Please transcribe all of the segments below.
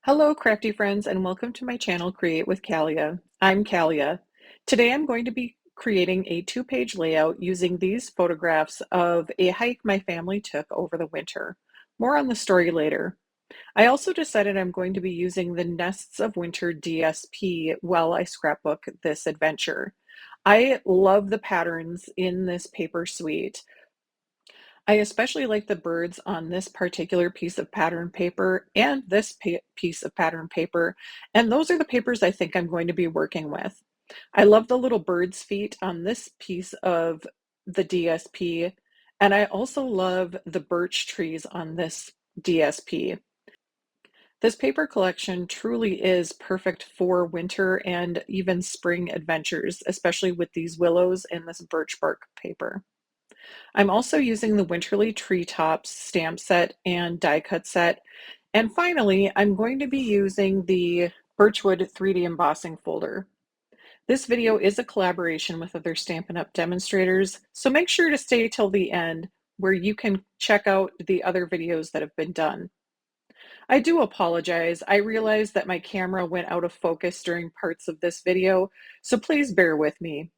Hello, crafty friends, and welcome to my channel, Create with Kalia. I'm Kalia. Today I'm going to be creating a two-page layout using these photographs of a hike my family took over the winter. More on the story later. I also decided I'm going to be using the Nests of Winter DSP while I scrapbook this adventure. I love the patterns in this paper suite. I especially like the birds on this particular piece of pattern paper and this piece of pattern paper, and those are the papers I think I'm going to be working with. I love the little bird's feet on this piece of the DSP, and I also love the birch trees on this DSP. This paper collection truly is perfect for winter and even spring adventures, especially with these willows and this birch bark paper. I'm also using the Winterly Treetops stamp set and die cut set. And finally, I'm going to be using the Birchwood 3D embossing folder. This video is a collaboration with other Stampin' Up! Demonstrators, so make sure to stay till the end where you can check out the other videos that have been done. I do apologize. I realized that my camera went out of focus during parts of this video, so please bear with me.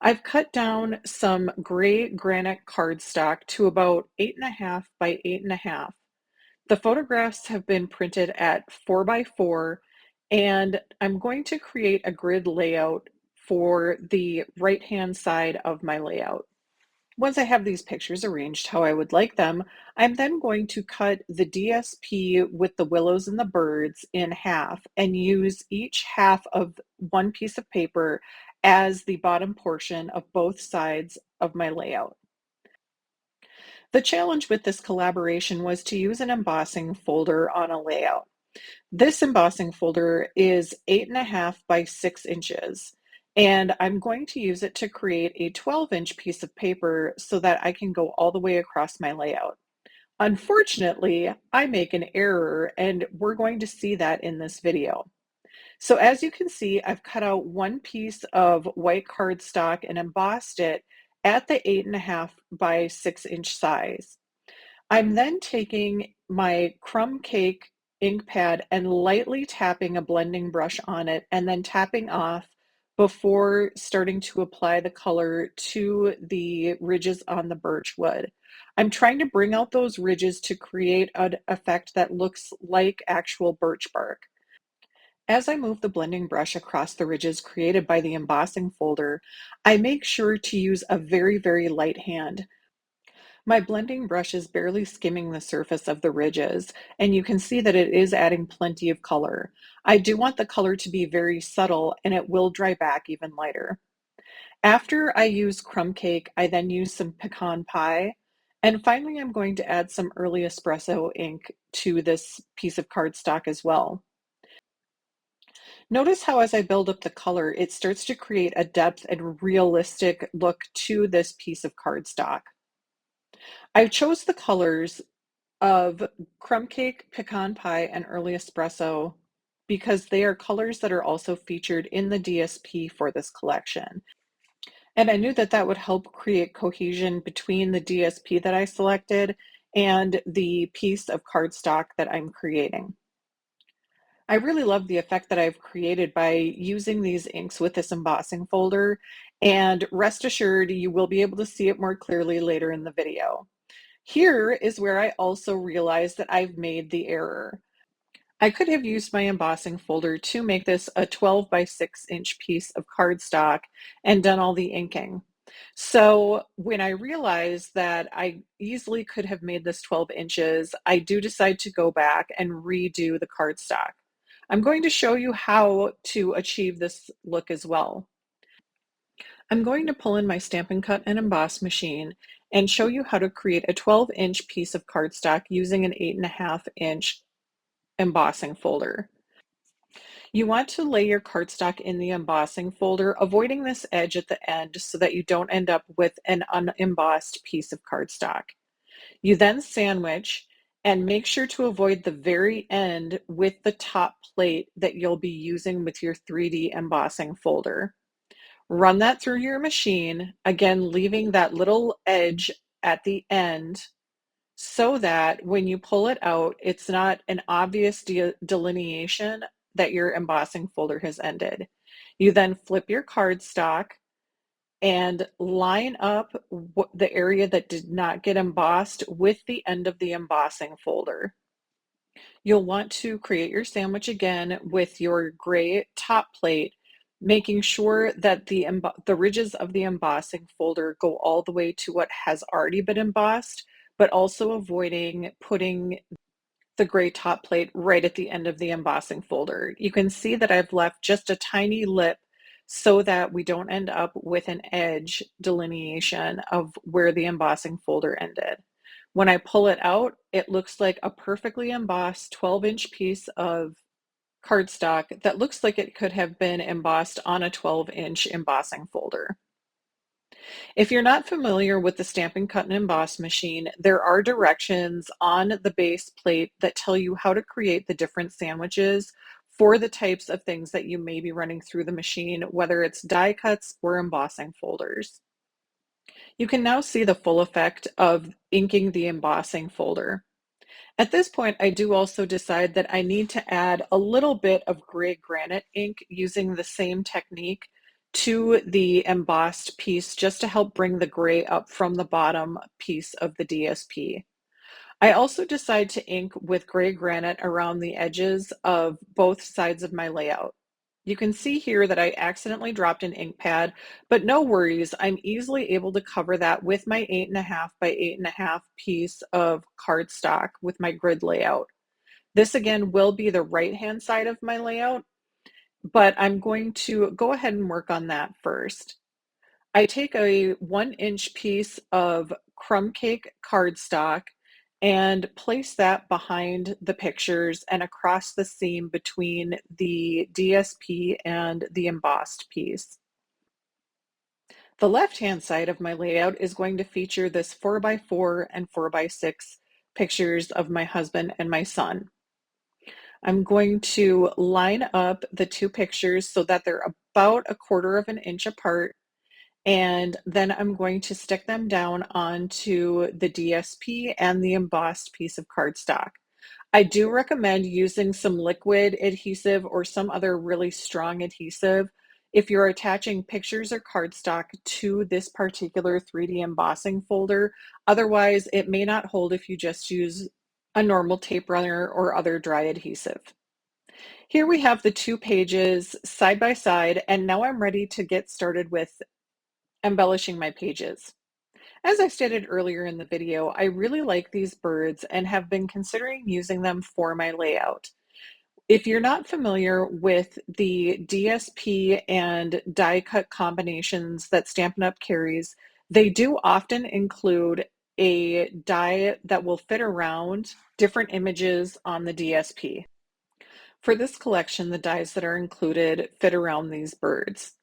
I've cut down some gray granite cardstock to about 8.5 by 8.5. The photographs have been printed at 4 by 4, and I'm going to create a grid layout for the right-hand side of my layout. Once I have these pictures arranged how I would like them, I'm then going to cut the DSP with the willows and the birds in half and use each half of one piece of paper as the bottom portion of both sides of my layout. The challenge with this collaboration was to use an embossing folder on a layout. This embossing folder is 8.5 by 6 inches, and I'm going to use it to create a 12-inch piece of paper so that I can go all the way across my layout. Unfortunately, I make an error, and we're going to see that in this video. So as you can see, I've cut out one piece of white cardstock and embossed it at the 8.5 by 6 inch size. I'm then taking my crumb cake ink pad and lightly tapping a blending brush on it and then tapping off before starting to apply the color to the ridges on the birch wood. I'm trying to bring out those ridges to create an effect that looks like actual birch bark. As I move the blending brush across the ridges created by the embossing folder, I make sure to use a very, very light hand. My blending brush is barely skimming the surface of the ridges, and you can see that it is adding plenty of color. I do want the color to be very subtle, and it will dry back even lighter. After I use crumb cake, I then use some pecan pie, and finally I'm going to add some early espresso ink to this piece of cardstock as well. Notice how as I build up the color, it starts to create a depth and realistic look to this piece of cardstock. I chose the colors of crumb cake, pecan pie, and early espresso because they are colors that are also featured in the DSP for this collection. And I knew that that would help create cohesion between the DSP that I selected and the piece of cardstock that I'm creating. I really love the effect that I've created by using these inks with this embossing folder, and rest assured you will be able to see it more clearly later in the video. Here is where I also realized that I've made the error. I could have used my embossing folder to make this a 12 by 6 inch piece of cardstock and done all the inking. So when I realized that I easily could have made this 12 inches, I do decide to go back and redo the cardstock. I'm going to show you how to achieve this look as well. I'm going to pull in my Stampin' Cut and Emboss machine and show you how to create a 12-inch piece of cardstock using an 8.5-inch embossing folder. You want to lay your cardstock in the embossing folder, avoiding this edge at the end so that you don't end up with an unembossed piece of cardstock. You then sandwich and make sure to avoid the very end with the top plate that you'll be using with your 3D embossing folder. Run that through your machine, again, leaving that little edge at the end so that when you pull it out, it's not an obvious delineation that your embossing folder has ended. You then flip your cardstock and line up the area that did not get embossed with the end of the embossing folder. You'll want to create your sandwich again with your gray top plate, making sure that the ridges of the embossing folder go all the way to what has already been embossed, but also avoiding putting the gray top plate right at the end of the embossing folder. You can see that I've left just a tiny lip so that we don't end up with an edge delineation of where the embossing folder ended. When I pull it out, it looks like a perfectly embossed 12-inch piece of cardstock that looks like it could have been embossed on a 12-inch embossing folder. If you're not familiar with the Stampin' Cut and Emboss machine, there are directions on the base plate that tell you how to create the different sandwiches for the types of things that you may be running through the machine, whether it's die cuts or embossing folders. You can now see the full effect of inking the embossing folder. At this point, I do also decide that I need to add a little bit of gray granite ink using the same technique to the embossed piece just to help bring the gray up from the bottom piece of the DSP. I also decide to ink with gray granite around the edges of both sides of my layout. You can see here that I accidentally dropped an ink pad, but no worries, I'm easily able to cover that with my 8.5 by 8.5 piece of cardstock with my grid layout. This again will be the right-hand side of my layout, but I'm going to go ahead and work on that first. I take a 1-inch piece of crumb cake cardstock and place that behind the pictures and across the seam between the DSP and the embossed piece. The left-hand side of my layout is going to feature this 4x4 and 4x6 pictures of my husband and my son. I'm going to line up the two pictures so that they're about 1/4 of an inch apart, and then I'm going to stick them down onto the DSP and the embossed piece of cardstock. I do recommend using some liquid adhesive or some other really strong adhesive if you're attaching pictures or cardstock to this particular 3D embossing folder. Otherwise, it may not hold if you just use a normal tape runner or other dry adhesive. Here we have the two pages side by side, and now I'm ready to get started with embellishing my pages. As I stated earlier in the video, I really like these birds and have been considering using them for my layout. If you're not familiar with the DSP and die cut combinations that Stampin' Up! Carries, they do often include a die that will fit around different images on the DSP. For this collection, the dies that are included fit around these birds.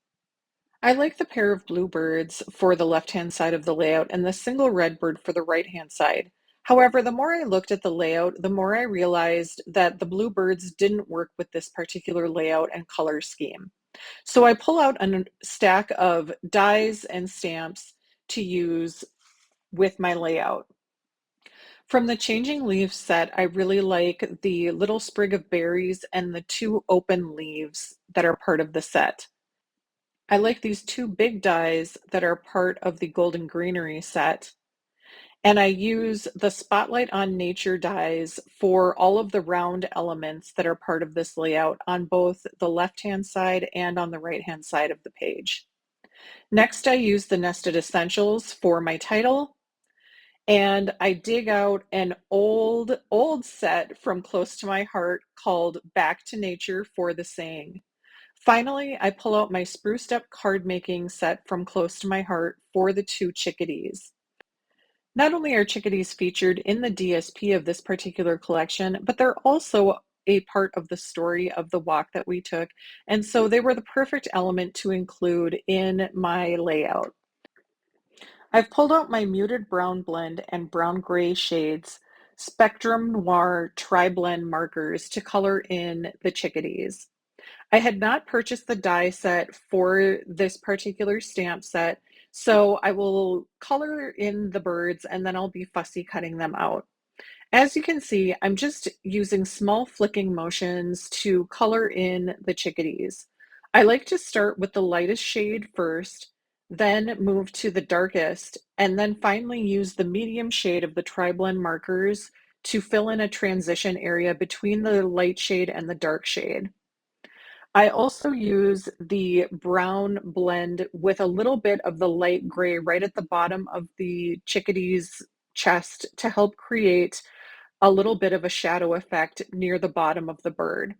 I like the pair of blue birds for the left-hand side of the layout and the single red bird for the right-hand side. However, the more I looked at the layout, the more I realized that the blue birds didn't work with this particular layout and color scheme. So I pull out a stack of dies and stamps to use with my layout. From the Changing Leaves set, I really like the little sprig of berries and the two open leaves that are part of the set. I like these two big dies that are part of the Golden Greenery set, and I use the Spotlight on Nature dies for all of the round elements that are part of this layout on both the left-hand side and on the right-hand side of the page. Next, I use the Nested Essentials for my title, and I dig out an old set from close to my heart called Back to Nature for the saying. Finally, I pull out my spruced up card making set from close to my heart for the two chickadees. Not only are chickadees featured in the DSP of this particular collection, but they're also a part of the story of the walk that we took, and so they were the perfect element to include in my layout. I've pulled out my muted brown blend and brown gray shades, Spectrum Noir Tri-Blend markers to color in the chickadees. I had not purchased the die set for this particular stamp set, so I will color in the birds and then I'll be fussy cutting them out. As you can see, I'm just using small flicking motions to color in the chickadees. I like to start with the lightest shade first, then move to the darkest, and then finally use the medium shade of the tri-blend markers to fill in a transition area between the light shade and the dark shade. I also use the brown blend with a little bit of the light gray right at the bottom of the chickadee's chest to help create a little bit of a shadow effect near the bottom of the bird.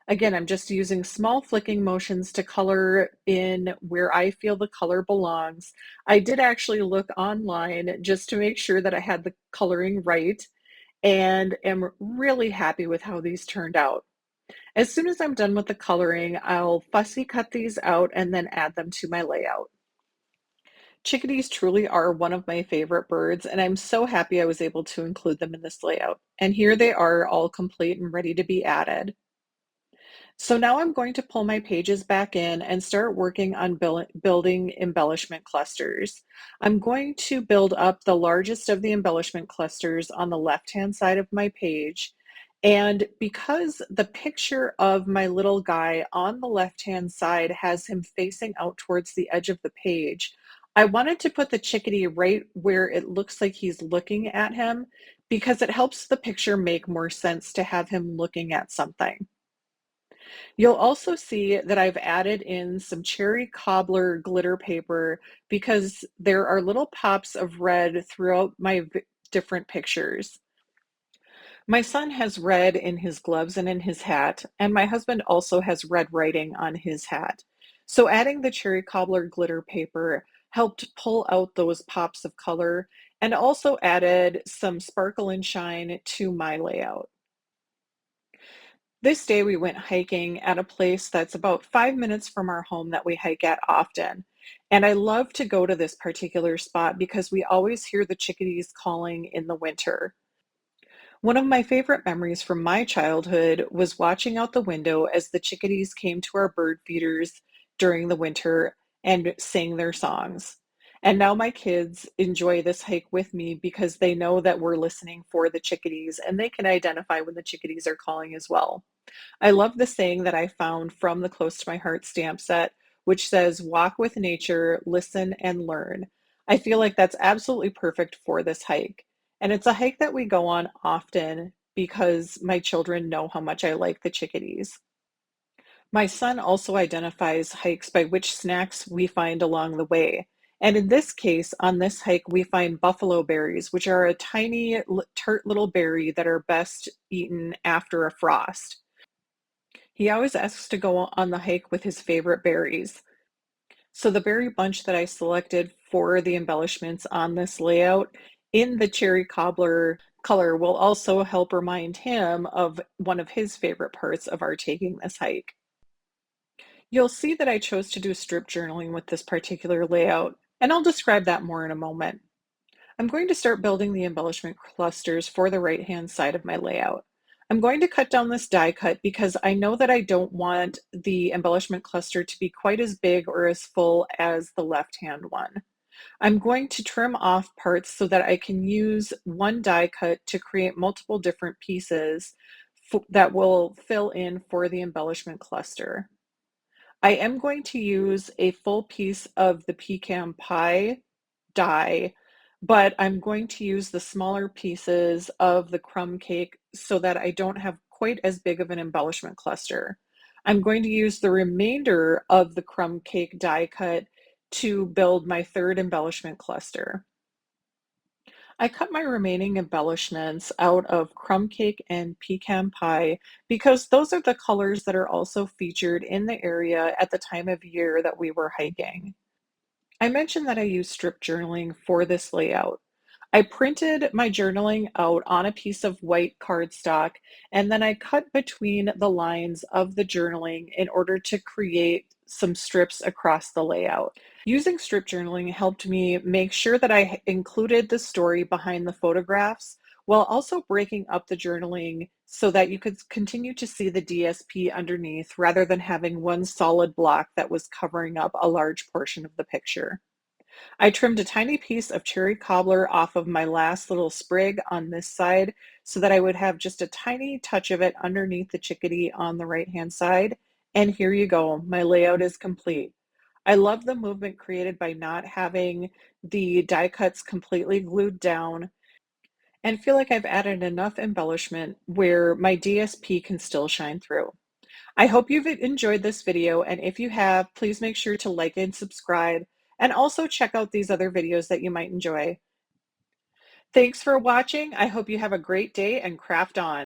Again, I'm just using small flicking motions to color in where I feel the color belongs. I did actually look online just to make sure that I had the coloring right and am really happy with how these turned out. As soon as I'm done with the coloring, I'll fussy cut these out and then add them to my layout. Chickadees truly are one of my favorite birds, and I'm so happy I was able to include them in this layout. And here they are, all complete and ready to be added. So now I'm going to pull my pages back in and start working on building embellishment clusters. I'm going to build up the largest of the embellishment clusters on the left-hand side of my page. And because the picture of my little guy on the left-hand side has him facing out towards the edge of the page, I wanted to put the chickadee right where it looks like he's looking at him because it helps the picture make more sense to have him looking at something. You'll also see that I've added in some cherry cobbler glitter paper because there are little pops of red throughout my different pictures. My son has red in his gloves and in his hat, and my husband also has red writing on his hat. So adding the cherry cobbler glitter paper helped pull out those pops of color and also added some sparkle and shine to my layout. This day we went hiking at a place that's about 5 minutes from our home that we hike at often. And I love to go to this particular spot because we always hear the chickadees calling in the winter. One of my favorite memories from my childhood was watching out the window as the chickadees came to our bird feeders during the winter and sang their songs. And now my kids enjoy this hike with me because they know that we're listening for the chickadees and they can identify when the chickadees are calling as well. I love the saying that I found from the Close to My Heart stamp set, which says, "Walk with nature, listen and learn." I feel like that's absolutely perfect for this hike. And it's a hike that we go on often because my children know how much I like the chickadees. My son also identifies hikes by which snacks we find along the way. And in this case, on this hike, we find buffalo berries, which are a tiny, tart little berry that are best eaten after a frost. He always asks to go on the hike with his favorite berries. So the berry bunch that I selected for the embellishments on this layout in the cherry cobbler color will also help remind him of one of his favorite parts of our taking this hike. You'll see that I chose to do strip journaling with this particular layout, and I'll describe that more in a moment. I'm going to start building the embellishment clusters for the right-hand side of my layout. I'm going to cut down this die cut because I know that I don't want the embellishment cluster to be quite as big or as full as the left-hand one. I'm going to trim off parts so that I can use one die cut to create multiple different pieces that will fill in for the embellishment cluster. I am going to use a full piece of the pecan pie die, but I'm going to use the smaller pieces of the crumb cake so that I don't have quite as big of an embellishment cluster. I'm going to use the remainder of the crumb cake die cut to build my third embellishment cluster. I cut my remaining embellishments out of crumb cake and pecan pie because those are the colors that are also featured in the area at the time of year that we were hiking. I mentioned that I use strip journaling for this layout. I printed my journaling out on a piece of white cardstock and then I cut between the lines of the journaling in order to create some strips across the layout. Using strip journaling helped me make sure that I included the story behind the photographs while also breaking up the journaling so that you could continue to see the DSP underneath rather than having one solid block that was covering up a large portion of the picture. I trimmed a tiny piece of cherry cobbler off of my last little sprig on this side so that I would have just a tiny touch of it underneath the chickadee on the right-hand side. And here you go, my layout is complete. I love the movement created by not having the die cuts completely glued down and feel like I've added enough embellishment where my DSP can still shine through. I hope you've enjoyed this video, and if you have, please make sure to like and subscribe, and also check out these other videos that you might enjoy. Thanks for watching. I hope you have a great day and craft on.